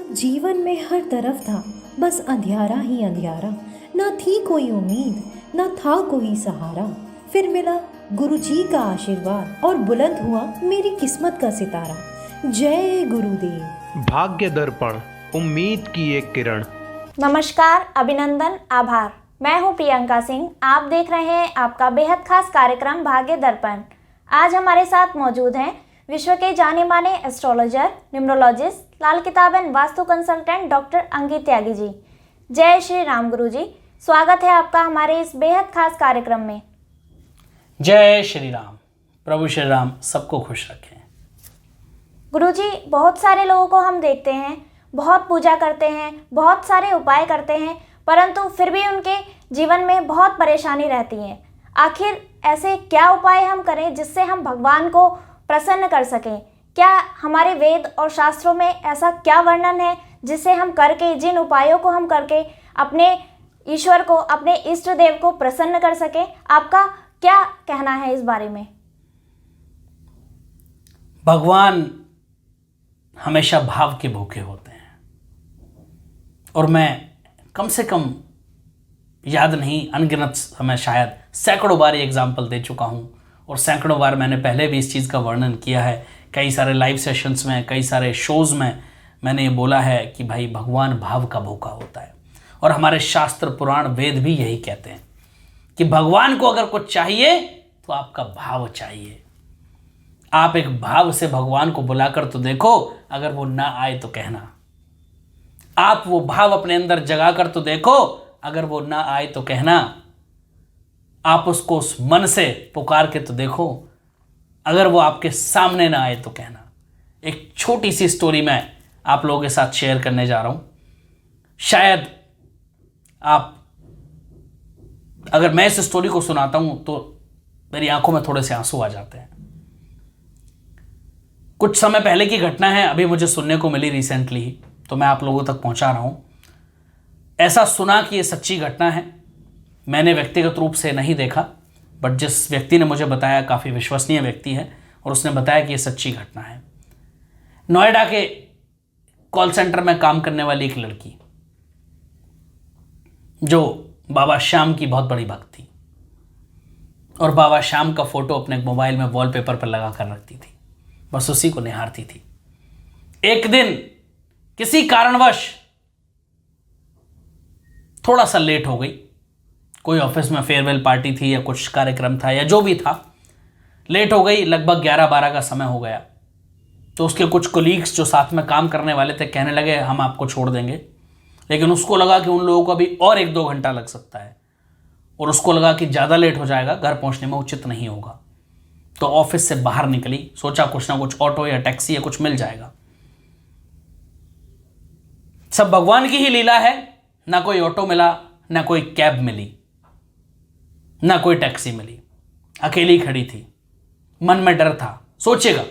जीवन में हर तरफ था बस अंधियारा ही अंधियारा। ना थी कोई उम्मीद, ना था कोई सहारा। फिर मिला गुरुजी का आशीर्वाद और बुलंद हुआ मेरी किस्मत का सितारा। जय गुरुदेव। भाग्य दर्पण, उम्मीद की एक किरण। नमस्कार, अभिनंदन, आभार। मैं हूं प्रियंका सिंह। आप देख रहे हैं आपका बेहद खास कार्यक्रम भाग्य दर्पण। आज हमारे साथ मौजूद हैं विश्व के जाने माने एस्ट्रोलॉजर, न्यूमरोलॉजिस्ट, लाल किताब एंड वास्तु कंसल्टेंट डॉक्टर अंकित त्यागी जी। जय श्री राम गुरु जी, स्वागत है आपका हमारे इस बेहद खास कार्यक्रम में। जय श्री राम। प्रभु श्री राम सबको खुश रखें। गुरुजी, बहुत सारे लोगों को हम देखते हैं, बहुत पूजा करते हैं, बहुत सारे उपाय करते हैं, परंतु फिर भी उनके जीवन में बहुत परेशानी रहती है। आखिर ऐसे क्या उपाय हम करें जिससे हम भगवान को प्रसन्न कर सकें? क्या हमारे वेद और शास्त्रों में ऐसा क्या वर्णन है जिससे हम करके, जिन उपायों को हम करके अपने ईश्वर को, अपने इष्ट देव को प्रसन्न कर सकें? आपका क्या कहना है इस बारे में? भगवान हमेशा भाव के भूखे होते हैं और मैं कम से कम याद नहीं, अनगिनत समय, शायद सैकड़ों बार ये एग्जाम्पल दे चुका हूँ और सैकड़ों बार मैंने पहले भी इस चीज़ का वर्णन किया है। कई सारे लाइव सेशंस में, कई सारे शोज़ में मैंने ये बोला है कि भाई भगवान भाव का भूखा होता है। और हमारे शास्त्र, पुराण, वेद भी यही कहते हैं कि भगवान को अगर कुछ चाहिए तो आपका भाव चाहिए। आप एक भाव से भगवान को बुलाकर तो देखो, अगर वो ना आए तो कहना। आप वो भाव अपने अंदर जगा कर तो देखो, अगर वो ना आए तो कहना। आप उसको उस मन से पुकार के तो देखो, अगर वो आपके सामने ना आए तो कहना। एक छोटी सी स्टोरी मैं आप लोगों के साथ शेयर करने जा रहा हूं। शायद आप, अगर मैं इस स्टोरी को सुनाता हूं तो मेरी आंखों में थोड़े से आंसू आ जाते हैं। कुछ समय पहले की घटना है, अभी मुझे सुनने को मिली रिसेंटली ही, तो मैं आप लोगों तक पहुंचा रहा हूं। ऐसा सुना कि ये सच्ची घटना है। मैंने व्यक्तिगत रूप से नहीं देखा, बट जिस व्यक्ति ने मुझे बताया, काफ़ी विश्वसनीय व्यक्ति है और उसने बताया कि ये सच्ची घटना है। नोएडा के कॉल सेंटर में काम करने वाली एक लड़की, जो बाबा श्याम की बहुत बड़ी भक्त थी और बाबा श्याम का फोटो अपने मोबाइल में वॉलपेपर पर लगा कर रखती थी, बस उसी को निहारती थी। एक दिन किसी कारणवश थोड़ा सा लेट हो गई। कोई ऑफिस में फेयरवेल पार्टी थी या कुछ कार्यक्रम था या जो भी था, लेट हो गई। लगभग 11-12 का समय हो गया। तो उसके कुछ कोलीग्स जो साथ में काम करने वाले थे कहने लगे हम आपको छोड़ देंगे, लेकिन उसको लगा कि उन लोगों को अभी और 1-2 घंटा लग सकता है और उसको लगा कि ज़्यादा लेट हो जाएगा, घर पहुंचने में उचित नहीं होगा। तो ऑफिस से बाहर निकली, सोचा कुछ ना कुछ ऑटो या टैक्सी या कुछ मिल जाएगा। सब भगवान की ही लीला है, ना कोई ऑटो मिला, ना कोई कैब मिली, ना कोई टैक्सी मिली। अकेली खड़ी थी, मन में डर था। सोचेगा,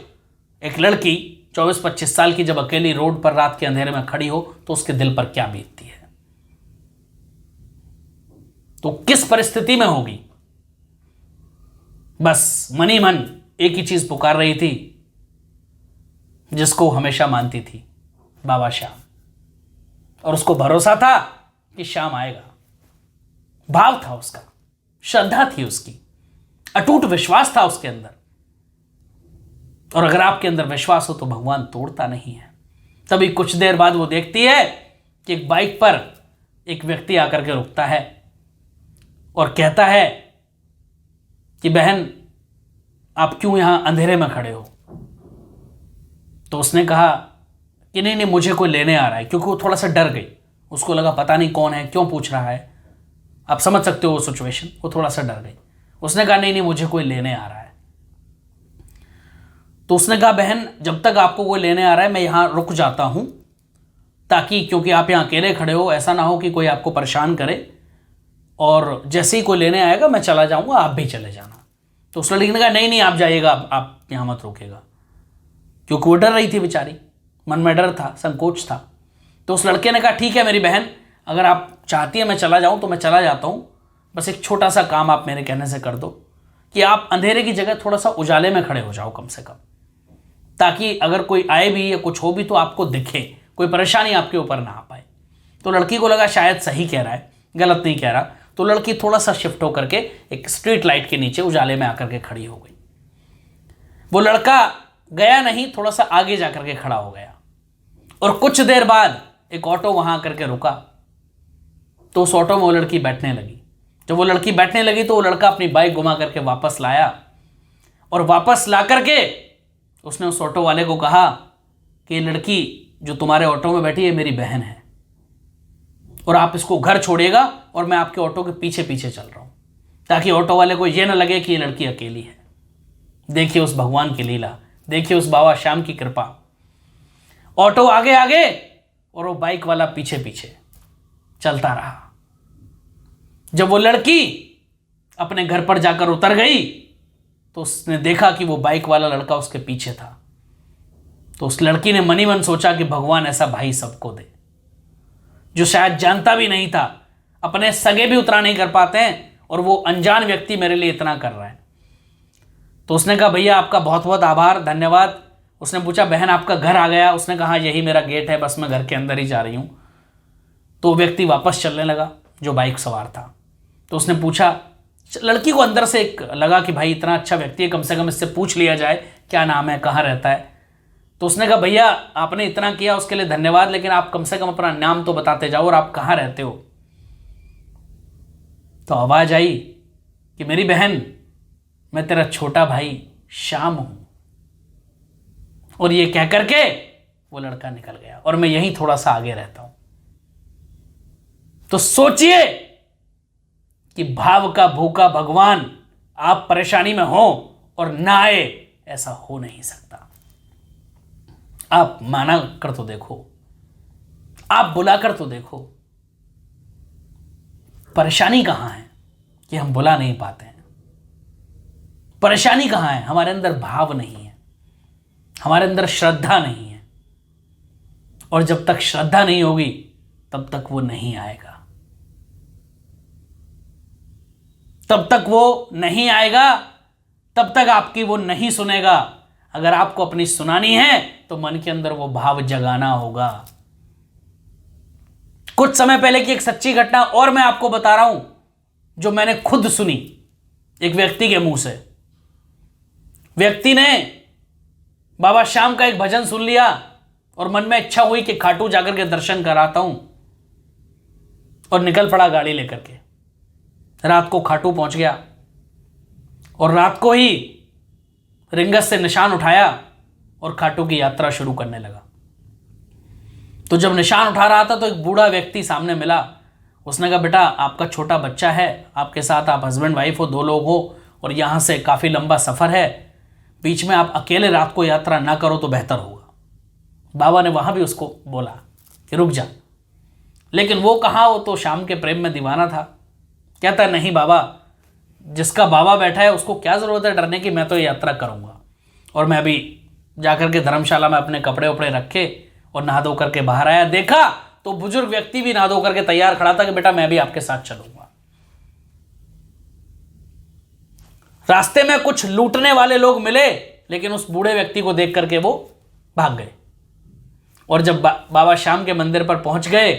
एक लड़की 24-25 साल की जब अकेली रोड पर रात के अंधेरे में खड़ी हो तो उसके दिल पर क्या बीतती है, तो किस परिस्थिति में होगी। बस मन ही मन एक ही चीज पुकार रही थी, जिसको हमेशा मानती थी, बाबा श्याम। और उसको भरोसा था कि श्याम आएगा। भाव था उसका, श्रद्धा थी उसकी, अटूट विश्वास था उसके अंदर। और अगर आपके अंदर विश्वास हो तो भगवान तोड़ता नहीं है। तभी कुछ देर बाद वो देखती है कि एक बाइक पर एक व्यक्ति आकर के रुकता है और कहता है कि बहन, आप क्यों यहां अंधेरे में खड़े हो? तो उसने कहा कि नहीं नहीं, मुझे कोई लेने आ रहा है, क्योंकि वो थोड़ा सा डर गई। उसको लगा पता नहीं कौन है, क्यों पूछ रहा है। आप समझ सकते हो वो सिचुएशन, वो थोड़ा सा डर गई। उसने कहा नहीं नहीं, मुझे कोई लेने आ रहा है। तो उसने कहा बहन, जब तक आपको कोई लेने आ रहा है मैं यहां रुक जाता हूं, ताकि, क्योंकि आप यहां अकेले खड़े हो, ऐसा ना हो कि कोई आपको परेशान करे, और जैसे ही कोई लेने आएगा मैं चला जाऊंगा, आप भी चले जाना। तो उस लड़की ने कहा नहीं नहीं, आप जाइएगा, आप यहां मत रुकेगा, क्योंकि वो डर रही थी बेचारी, मन में डर था, संकोच था। तो उस लड़के ने कहा ठीक है मेरी बहन, अगर आप चाहती है मैं चला जाऊं तो मैं चला जाता हूं, बस एक छोटा सा काम आप मेरे कहने से कर दो कि आप अंधेरे की जगह थोड़ा सा उजाले में खड़े हो जाओ कम से कम, ताकि अगर कोई आए भी या कुछ हो भी तो आपको दिखे, कोई परेशानी आपके ऊपर ना आ पाए। तो लड़की को लगा शायद सही कह रहा है, गलत नहीं कह रहा। तो लड़की थोड़ा सा शिफ्ट होकर के एक स्ट्रीट लाइट के नीचे उजाले में आकर के खड़ी हो गई। वो लड़का गया नहीं, थोड़ा सा आगे जाकर के खड़ा हो गया और कुछ देर बाद एक ऑटो वहां आकर के रुका। तो उस ऑटो में वो लड़की बैठने लगी। जब वो लड़की बैठने लगी तो वो लड़का अपनी बाइक घुमा करके वापस लाया और वापस ला करके उसने उस ऑटो वाले को कहा कि ये लड़की जो तुम्हारे ऑटो में बैठी है मेरी बहन है और आप इसको घर छोड़िएगा और मैं आपके ऑटो के पीछे पीछे चल रहा हूं, ताकि ऑटो वाले को यह ना लगे कि ये लड़की अकेली है। देखिए उस भगवान की लीला, देखिए उस बाबा श्याम की कृपा। ऑटो आगे आगे और वो बाइक वाला पीछे पीछे चलता रहा। जब वो लड़की अपने घर पर जाकर उतर गई तो उसने देखा कि वो बाइक वाला लड़का उसके पीछे था। तो उस लड़की ने मनी मन सोचा कि भगवान ऐसा भाई सबको दे, जो शायद जानता भी नहीं था, अपने सगे भी उतना नहीं कर पाते हैं और वो अनजान व्यक्ति मेरे लिए इतना कर रहा है। तो उसने कहा भैया आपका बहुत बहुत आभार, धन्यवाद। उसने पूछा बहन आपका घर आ गया? उसने कहा यही मेरा गेट है, बस मैं घर के अंदर ही जा रही हूँ। तो व्यक्ति वापस चलने लगा जो बाइक सवार था। तो उसने पूछा, लड़की को अंदर से एक लगा कि भाई इतना अच्छा व्यक्ति है, कम से कम इससे पूछ लिया जाए क्या नाम है, कहाँ रहता है। तो उसने कहा भैया आपने इतना किया उसके लिए धन्यवाद, लेकिन आप कम से कम अपना नाम तो बताते जाओ और आप कहाँ रहते हो। तो आवाज आई कि मेरी बहन मैं तेरा छोटा भाई श्याम हूं। और ये कह करके वो लड़का निकल गया और मैं यहीं थोड़ा सा आगे रहता हूं। तो सोचिए कि भाव का भूखा भगवान आप परेशानी में हो और ना आए, ऐसा हो नहीं सकता। आप माना कर तो देखो, आप बुला कर तो देखो। परेशानी कहां है कि हम बुला नहीं पाते हैं? परेशानी कहां है? हमारे अंदर भाव नहीं है, हमारे अंदर श्रद्धा नहीं है। और जब तक श्रद्धा नहीं होगी तब तक वो नहीं आएगा, तब तक वो नहीं आएगा, तब तक आपकी वो नहीं सुनेगा। अगर आपको अपनी सुनानी है तो मन के अंदर वो भाव जगाना होगा। कुछ समय पहले की एक सच्ची घटना और मैं आपको बता रहा हूं, जो मैंने खुद सुनी एक व्यक्ति के मुंह से। व्यक्ति ने बाबा श्याम का एक भजन सुन लिया और मन में इच्छा हुई कि खाटू जाकर के दर्शन कराता हूं, और निकल पड़ा गाड़ी लेकर के। रात को खाटू पहुंच गया और रात को ही रिंगस से निशान उठाया और खाटू की यात्रा शुरू करने लगा। तो जब निशान उठा रहा था तो एक बूढ़ा व्यक्ति सामने मिला। उसने कहा बेटा आपका छोटा बच्चा है, आपके साथ आप हस्बैंड वाइफ हो, 2 लोग हो और यहाँ से काफ़ी लंबा सफ़र है, बीच में आप अकेले रात को यात्रा ना करो तो बेहतर होगा। बाबा ने वहाँ भी उसको बोला कि रुक जा, लेकिन वो कहाँ, वो तो श्याम के प्रेम में दीवाना था। कहता नहीं बाबा, जिसका बाबा बैठा है उसको क्या ज़रूरत है डरने की, मैं तो यात्रा करूँगा। और मैं अभी जाकर के धर्मशाला में अपने कपड़े उपड़े रखे और नहा धो करके बाहर आया, देखा तो बुजुर्ग व्यक्ति भी नहा धो करके तैयार खड़ा था कि बेटा मैं भी आपके साथ चलूंगा। रास्ते में कुछ लूटने वाले लोग मिले, लेकिन उस बूढ़े व्यक्ति को देख करके वो भाग गए। और जब बाबा श्याम के मंदिर पर पहुंच गए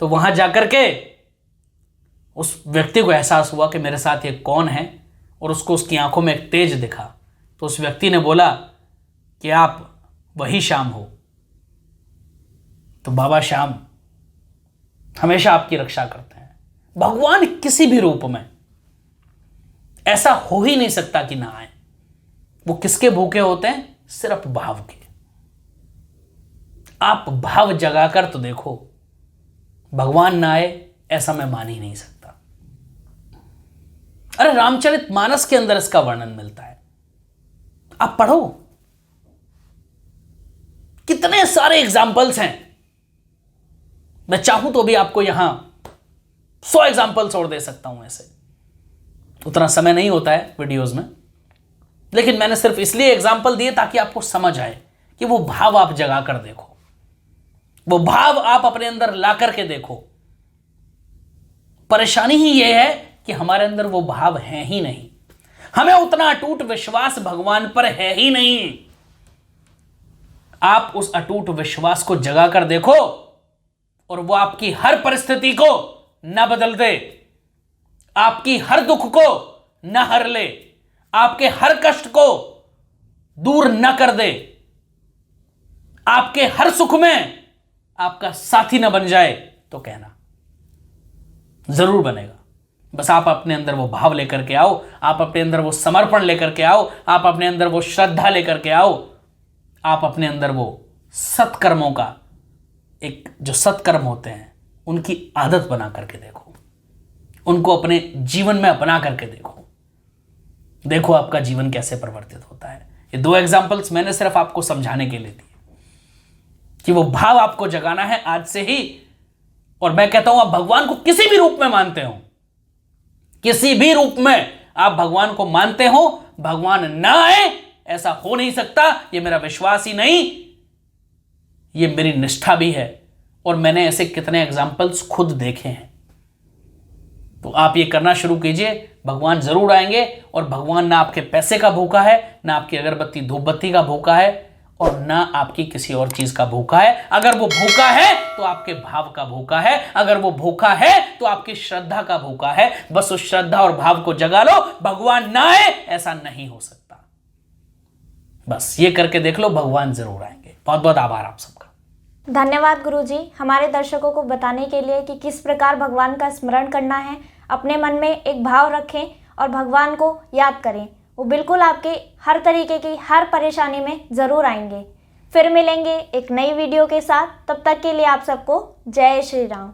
तो वहां जाकर के उस व्यक्ति को एहसास हुआ कि मेरे साथ ये कौन है, और उसको उसकी आंखों में एक तेज दिखा। तो उस व्यक्ति ने बोला कि आप वही श्याम हो। तो बाबा श्याम हमेशा आपकी रक्षा करते हैं। भगवान किसी भी रूप में, ऐसा हो ही नहीं सकता कि ना आए। वो किसके भूखे होते हैं? सिर्फ भाव के। आप भाव जगाकर तो देखो, भगवान ना आए ऐसा मैं मान ही नहीं सकता। अरे रामचरितमानस के अंदर इसका वर्णन मिलता है, आप पढ़ो, कितने सारे एग्जाम्पल्स हैं। मैं चाहूं तो भी आपको यहां 100 एग्जाम्पल्स और दे सकता हूं। ऐसे उतना समय नहीं होता है वीडियोस में, लेकिन मैंने सिर्फ इसलिए एग्जाम्पल दिए ताकि आपको समझ आए कि वो भाव आप जगा कर देखो, वो भाव आप अपने अंदर ला करके देखो। परेशानी ही यह है कि हमारे अंदर वो भाव है ही नहीं, हमें उतना अटूट विश्वास भगवान पर है ही नहीं। आप उस अटूट विश्वास को जगा कर देखो और वो आपकी हर परिस्थिति को न बदल दे, आपकी हर दुख को न हर ले, आपके हर कष्ट को दूर न कर दे, आपके हर सुख में आपका साथी न बन जाए, तो कहना जरूर बनेगा। बस आप अपने अंदर वो भाव लेकर के आओ, आप अपने अंदर वो समर्पण लेकर के आओ, आप अपने अंदर वो श्रद्धा लेकर के आओ, आप अपने अंदर वो सत्कर्मों का एक जो सत्कर्म होते हैं उनकी आदत बना करके देखो, उनको अपने जीवन में अपना करके देखो आपका जीवन कैसे परिवर्तित होता है। ये 2 एग्जाम्पल्स मैंने सिर्फ आपको समझाने के लिए दिए कि वो भाव आपको जगाना है आज से ही। और मैं कहता हूं आप भगवान को किसी भी रूप में मानते हो, किसी भी रूप में आप भगवान को मानते हो, भगवान ना आए ऐसा हो नहीं सकता। ये मेरा विश्वास ही नहीं, ये मेरी निष्ठा भी है और मैंने ऐसे कितने एग्जाम्पल्स खुद देखे हैं। तो आप ये करना शुरू कीजिए, भगवान जरूर आएंगे। और भगवान ना आपके पैसे का भूखा है, ना आपकी अगरबत्ती धूपबत्ती का भूखा है, और ना आपकी किसी और चीज का भूखा है। अगर वो भूखा है तो आपके भाव का भूखा है, अगर वो भूखा है तो आपकी श्रद्धा का भूखा है। बस उस श्रद्धा और भाव को जगा लो, भगवान ना आए ऐसा नहीं हो सकता। बस ये करके देख लो, भगवान जरूर आएंगे। बहुत बहुत आभार आप सबका। धन्यवाद गुरुजी, हमारे दर्शकों को बताने के लिए कि किस प्रकार भगवान का स्मरण करना है। अपने मन में एक भाव रखें और भगवान को याद करें, वो बिल्कुल आपके हर तरीके की हर परेशानी में ज़रूर आएंगे। फिर मिलेंगे एक नई वीडियो के साथ, तब तक के लिए आप सबको जय श्री राम।